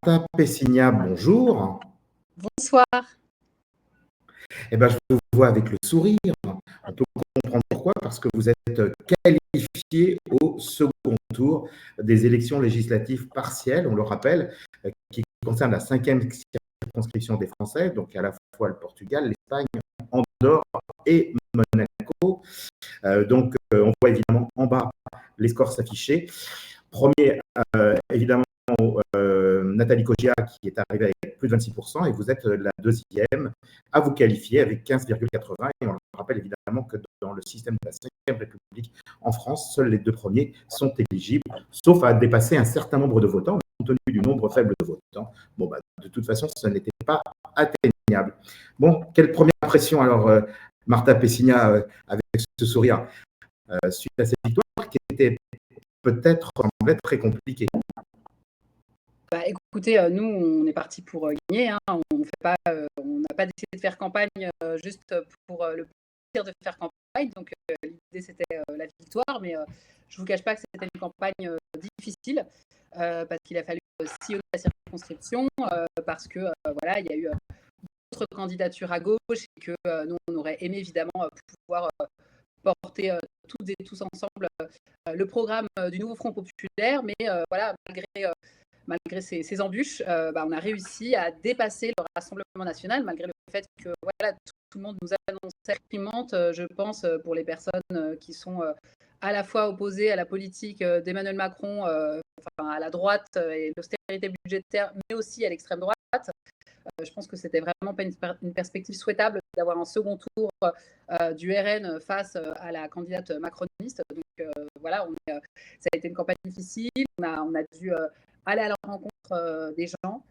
Martha Pessigna, bonjour. Bonsoir. Je vous vois avec le sourire. On peut comprendre pourquoi, parce que vous êtes qualifié au second tour des élections législatives partielles, on le rappelle, qui concerne la 5e circonscription des Français, donc à la fois le Portugal, l'Espagne, Andorre et Monaco. On voit évidemment en bas les scores s'afficher. Premier, évidemment, Nathalie Cogia, qui est arrivée avec plus de 26%, et vous êtes la deuxième à vous qualifier avec 15,80. Et on le rappelle évidemment que dans le système de la 5e République en France, seuls les deux premiers sont éligibles, sauf à dépasser un certain nombre de votants, compte tenu du nombre faible de votants. De toute façon, ce n'était pas atteignable. Quelle première impression alors, Martha Pessigna, avec ce sourire, suite à cette victoire qui était peut-être semblait très compliquée? Écoutez, nous, on est parti pour gagner. On n'a pas décidé de faire campagne juste pour le plaisir de faire campagne. Donc, l'idée, c'était la victoire. Mais je ne vous cache pas que c'était une campagne difficile parce qu'il a fallu sillonner la circonscription parce que voilà, il y a eu d'autres candidatures à gauche et que nous, on aurait aimé évidemment pouvoir porter toutes et tous ensemble le programme du nouveau Front populaire. Mais voilà, malgré ces embûches, on a réussi à dépasser le Rassemblement national, malgré le fait que voilà, tout le monde nous annonçait imprimante, je pense, pour les personnes qui sont à la fois opposées à la politique d'Emmanuel Macron, à la droite et l'austérité budgétaire, mais aussi à l'extrême droite. Je pense que c'était vraiment pas une perspective souhaitable d'avoir un second tour du RN face à la candidate macroniste. Donc voilà, ça a été une campagne difficile. On a dû aller à la rencontre des gens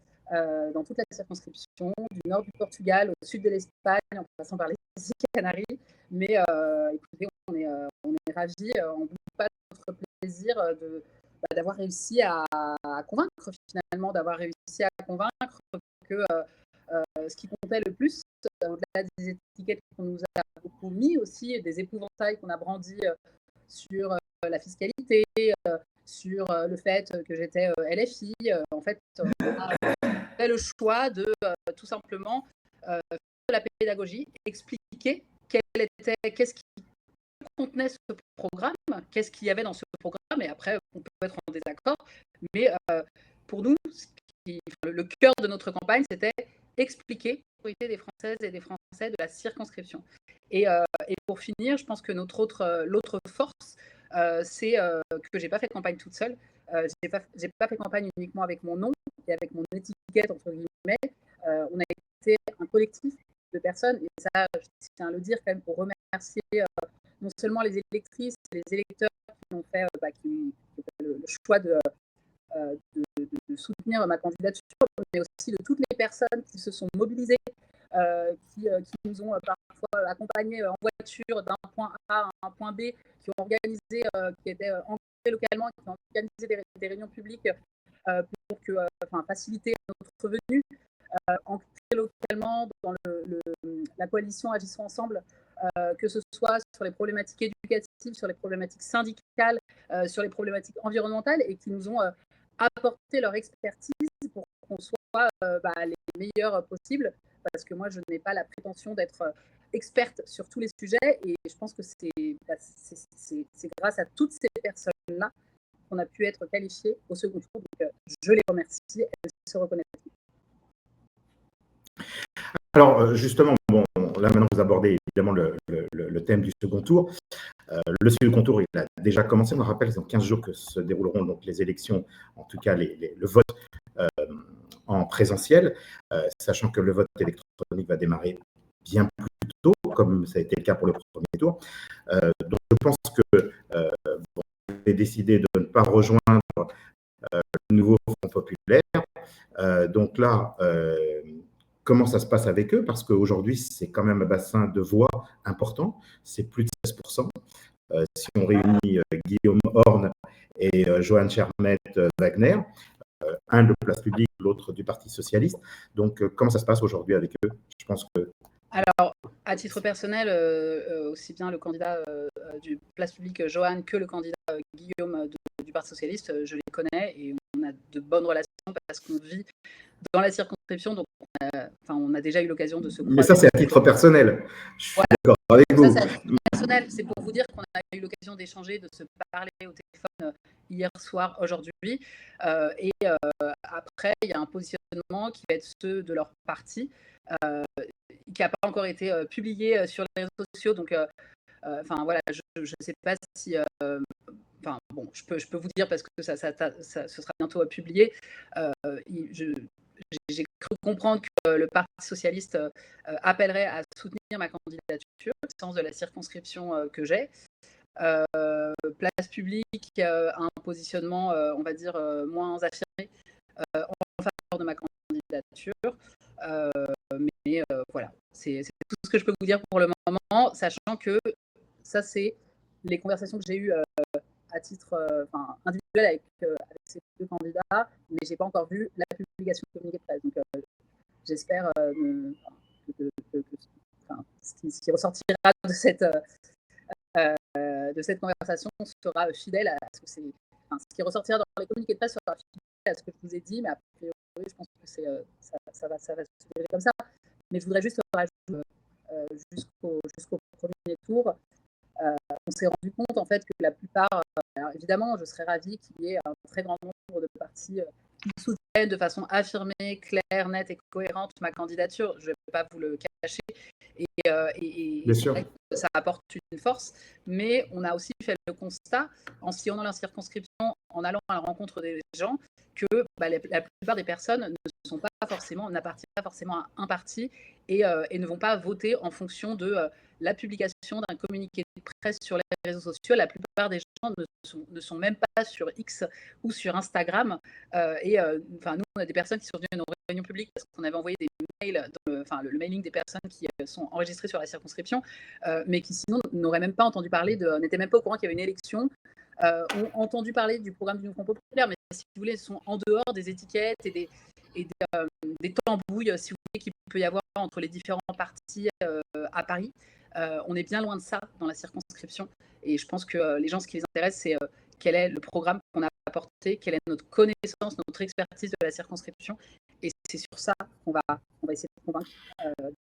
dans toute la circonscription, du nord du Portugal au sud de l'Espagne, en passant par les îles Canaries. Mais écoutez, on est ravis, on ne doute pas de notre plaisir d'avoir réussi à convaincre, finalement, d'avoir réussi à convaincre que ce qui comptait le plus, au-delà des étiquettes qu'on nous a beaucoup mis aussi, des épouvantails qu'on a brandis sur la fiscalité, sur le fait que j'étais LFI. En fait, on a fait le choix de tout simplement faire de la pédagogie, expliquer qu'est-ce qui contenait ce programme, qu'est-ce qu'il y avait dans ce programme, et après, on peut être en désaccord, mais pour nous, le cœur de notre campagne, c'était expliquer l'autorité des Françaises et des Français de la circonscription. Et pour finir, je pense que l'autre force, c'est que j'ai pas fait de campagne toute seule. J'ai pas fait campagne uniquement avec mon nom et avec mon étiquette, entre guillemets. On a été un collectif de personnes, et ça, je tiens à le dire quand même, pour remercier non seulement les électrices et les électeurs qui ont fait le choix de soutenir ma candidature, mais aussi de toutes les personnes qui se sont mobilisées, qui nous ont parfois accompagnés en voiture d'un point A à un point B, qui ont organisé, qui étaient engagés localement, qui ont organisé des réunions publiques pour faciliter notre venue, ancrés localement dans la coalition Agissons Ensemble, que ce soit sur les problématiques éducatives, sur les problématiques syndicales, sur les problématiques environnementales, et qui nous ont apporté leur expertise pour qu'on soit les meilleurs possibles, parce que moi, je n'ai pas la prétention d'être experte sur tous les sujets, et je pense que c'est grâce à toutes ces personnes-là qu'on a pu être qualifiés au second tour. Donc, je les remercie, elles se reconnaissent. Alors, justement, là maintenant vous abordez évidemment le thème du second tour. Le second tour, il a déjà commencé. On le rappelle, c'est dans 15 jours que se dérouleront donc les élections, en tout cas le vote en présentiel, sachant que le vote électronique va démarrer bien plus tôt, comme ça a été le cas pour le premier tour. Donc je pense que vous avez décidé de ne pas rejoindre le nouveau Front populaire. Donc là, comment ça se passe avec eux? Parce qu'aujourd'hui, c'est quand même un bassin de voix important, c'est plus de 16%. Si on réunit Guillaume Horn et Johan Chermette-Wagner, un de Place Publique, l'autre du Parti Socialiste. Donc, comment ça se passe aujourd'hui avec eux? Je pense que... Alors, à titre personnel, aussi bien le candidat du Place Publique, Johan, que le candidat Guillaume du Parti Socialiste, je les connais et on a de bonnes relations parce qu'on vit dans la circonscription, donc on a déjà eu l'occasion de se croiser. Mais ça, c'est à titre personnel. Je suis d'accord avec Ça, vous. c'est à titre personnel. C'est pour vous dire qu'on a eu l'occasion d'échanger, de se parler au téléphone hier soir, aujourd'hui. Après, il y a un positionnement qui va être ceux de leur parti, qui n'a pas encore été publié sur les réseaux sociaux. Donc, voilà, je ne sais pas si. Je peux vous dire parce que ce sera bientôt publié. J'ai cru comprendre que le Parti socialiste appellerait à soutenir ma candidature, au sens de la circonscription que j'ai. Place publique, un positionnement, on va dire, moins affirmé en faveur de ma candidature. Mais voilà, c'est tout ce que je peux vous dire pour le moment, sachant que ça, c'est les conversations que j'ai eues à titre individuel avec ces deux candidats, mais je n'ai pas encore vu la publication de communiqué de presse. Donc, j'espère ce qui ressortira de cette conversation sera fidèle à ce que c'est. Ce qui ressortira dans les communiqués de presse sera fidèle à ce que je vous ai dit, mais a priori, je pense que ça va se dérouler comme ça. Mais je voudrais juste rajouter jusqu'au premier tour. On s'est rendu compte en fait que la plupart, alors évidemment, je serais ravie qu'il y ait un très grand nombre de partis qui soutiennent de façon affirmée, claire, nette et cohérente ma candidature. Je ne vais pas vous le cacher. Et c'est vrai que ça apporte une force, mais on a aussi fait le constat, en sillonnant la circonscription, en allant à la rencontre des gens, que la plupart des personnes n'appartiennent pas forcément à un parti et ne vont pas voter en fonction de la publication d'un communiqué de presse sur les réseaux sociaux. La plupart des gens ne sont même pas sur X ou sur Instagram. Nous, on a des personnes qui sont venues à nos réunions publiques parce qu'on avait envoyé des mails, le mailing des personnes qui sont enregistrées sur la circonscription, mais qui sinon n'auraient même pas entendu parler n'étaient même pas au courant qu'il y avait une élection, ont entendu parler du programme du Front populaire, mais si vous voulez, sont en dehors des étiquettes et des tambouilles, si vous voulez, qu'il peut y avoir entre les différents partis à Paris. On est bien loin de ça dans la circonscription. Et je pense que les gens, ce qui les intéresse, c'est quel est le programme qu'on a apporté, quelle est notre connaissance, notre expertise de la circonscription. Et c'est sur ça qu'on va essayer de convaincre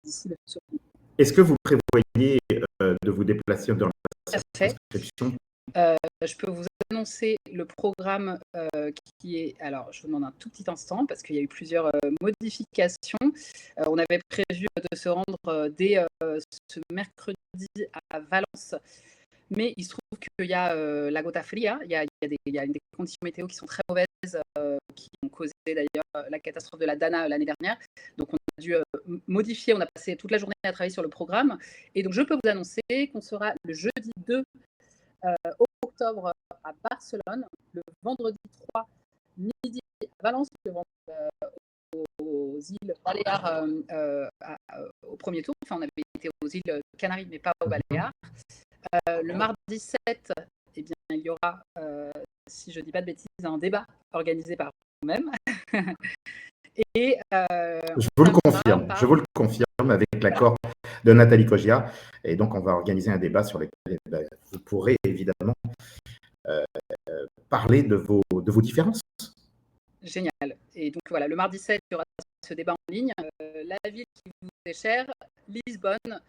d'ici le second. Est-ce que vous prévoyez de vous déplacer dans la circonscription ? Je peux vous annoncer le programme qui est... Alors, je vous demande un tout petit instant parce qu'il y a eu plusieurs modifications. On avait prévu de se rendre dès ce mercredi à Valence, mais il se trouve qu'il y a la gota fria, il y a des conditions météo qui sont très mauvaises, qui ont causé d'ailleurs la catastrophe de la Dana l'année dernière. Donc, on a dû modifier, on a passé toute la journée à travailler sur le programme. Et donc, je peux vous annoncer qu'on sera le jeudi 2 octobre à Barcelone, le vendredi 3 midi à Valence, aux îles Baléares au premier tour. Enfin, on avait été aux îles Canaries, mais pas aux Baléares. Le mardi 7, eh bien, il y aura, si je ne dis pas de bêtises, un débat organisé par vous-même. Et, je vous le confirme avec l'accord de Nathalie Cogia. Et donc, on va organiser un débat sur lequel vous pourrez évidemment parler de vos différences. Génial. Et donc, voilà, le mardi 7, il y aura ce débat en ligne. La ville qui vous est chère, Lisbonne,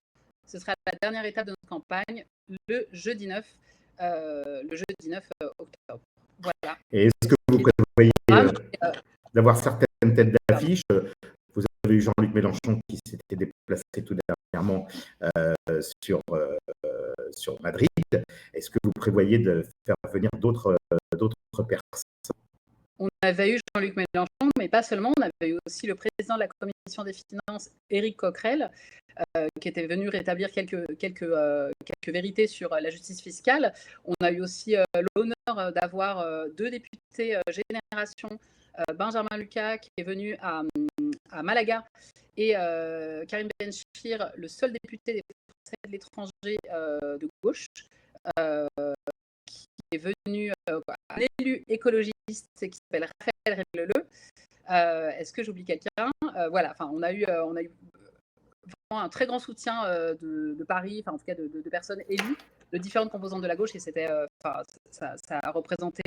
ce sera la dernière étape de notre campagne, le jeudi 9 octobre. Voilà. Et est-ce que vous prévoyez d'avoir certaines têtes d'affiche? Vous avez eu Jean-Luc Mélenchon qui s'était déplacé tout dernièrement sur Madrid. Est-ce que vous prévoyez de faire venir d'autres personnes? On avait eu Jean-Luc Mélenchon, mais pas seulement. On avait eu aussi le président de la Commission des Finances, Éric Coquerel, qui était venu rétablir quelques vérités sur la justice fiscale. On a eu aussi l'honneur d'avoir deux députés Génération, Benjamin Lucas, qui est venu à Malaga, et Karim Benchir, le seul député des Français de l'étranger de gauche, qui est venu, un élu écologiste qui s'appelle Raphaël Régleleu. Est-ce que j'oublie quelqu'un? Voilà, on a eu vraiment un très grand soutien de Paris, en tout cas de personnes élues de différentes composantes de la gauche, et c'était, ça a représenté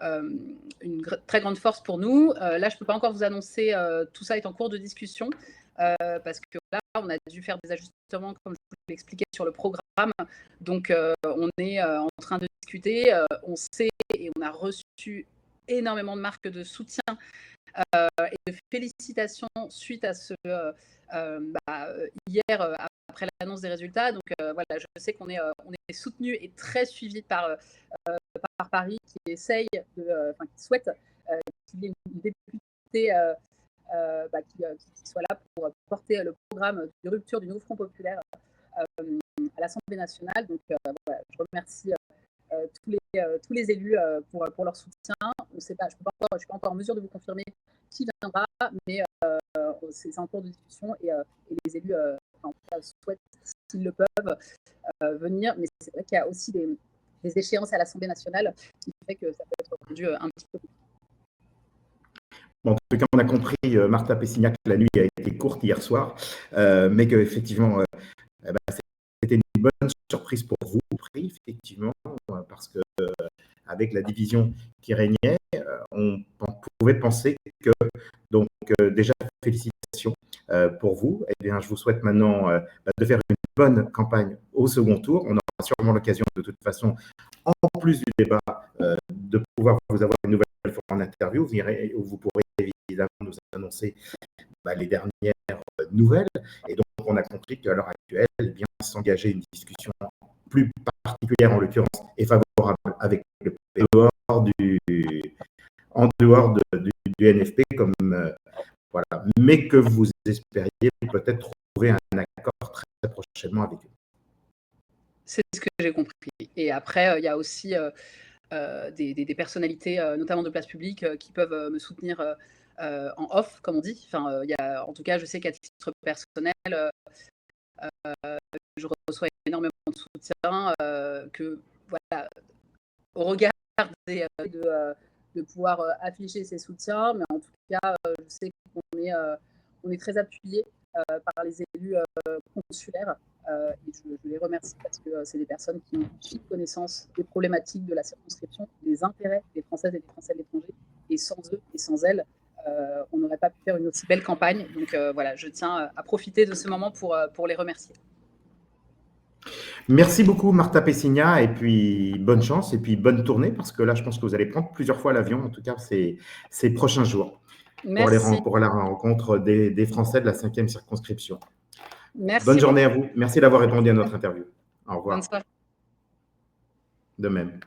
une très grande force pour nous. Là, je ne peux pas encore vous annoncer, tout ça est en cours de discussion, parce que là, on a dû faire des ajustements, comme je vous l'expliquais, sur le programme. Donc, on est en train de discuter. On sait et on a reçu énormément de marques de soutien et de félicitations suite à ce hier, après l'annonce des résultats. Donc voilà, je sais qu'on est soutenu et très suivi par Paris, qui essaye qui souhaite qu'il y ait une députée qui soit là pour porter le programme de rupture du nouveau Front populaire à l'Assemblée nationale. Donc voilà, je remercie tous les élus pour leur soutien. On sait pas, je ne suis pas encore en mesure de vous confirmer qui viendra, mais c'est en cours de discussion et les élus souhaitent, s'ils le peuvent, venir. Mais c'est vrai qu'il y a aussi des échéances à l'Assemblée nationale qui fait que ça peut être rendu un petit peu. Bon, en tout cas, on a compris, Martha Pessignac, que la nuit a été courte hier soir, mais qu'effectivement, c'était une bonne surprise pour vous, effectivement, parce que avec la division qui régnait, on pouvait penser que, donc déjà, félicitations pour vous. Eh bien, je vous souhaite maintenant de faire une bonne campagne au second tour. On aura sûrement l'occasion, de toute façon, en plus du débat, de pouvoir vous avoir une nouvelle fois en interview. Vous pourrez évidemment nous annoncer les dernières nouvelles. Et donc, on a compris qu'à l'heure actuelle, eh bien, s'engager une discussion plus particulière, en l'occurrence, et favorable avec le PP, en dehors du NFP, comme voilà, mais que vous espériez peut-être trouver un accord très prochainement avec eux. C'est ce que j'ai compris. Et après, il y a aussi des personnalités, notamment de place publique, qui peuvent me soutenir en off, comme on dit. Enfin, en tout cas, je sais qu'à titre personnel, je reçois énormément de soutien, que voilà, au regard de pouvoir afficher ces soutiens, mais en tout cas, je sais qu'on est très appuyé par les élus consulaires. Et je les remercie parce que c'est des personnes qui ont une connaissance des problématiques de la circonscription, des intérêts des Françaises et des Français de l'étranger. Et sans eux et sans elles, on n'aurait pas pu faire une aussi belle campagne. Donc voilà, je tiens à profiter de ce moment pour les remercier. Merci beaucoup, Martha Pessigna, et puis bonne chance, et puis bonne tournée, parce que là, je pense que vous allez prendre plusieurs fois l'avion, en tout cas ces prochains jours, pour la rencontre des Français de la 5e circonscription. Merci. Bonne journée à vous. Merci d'avoir répondu à notre interview. Au revoir. Bonne soirée. De même.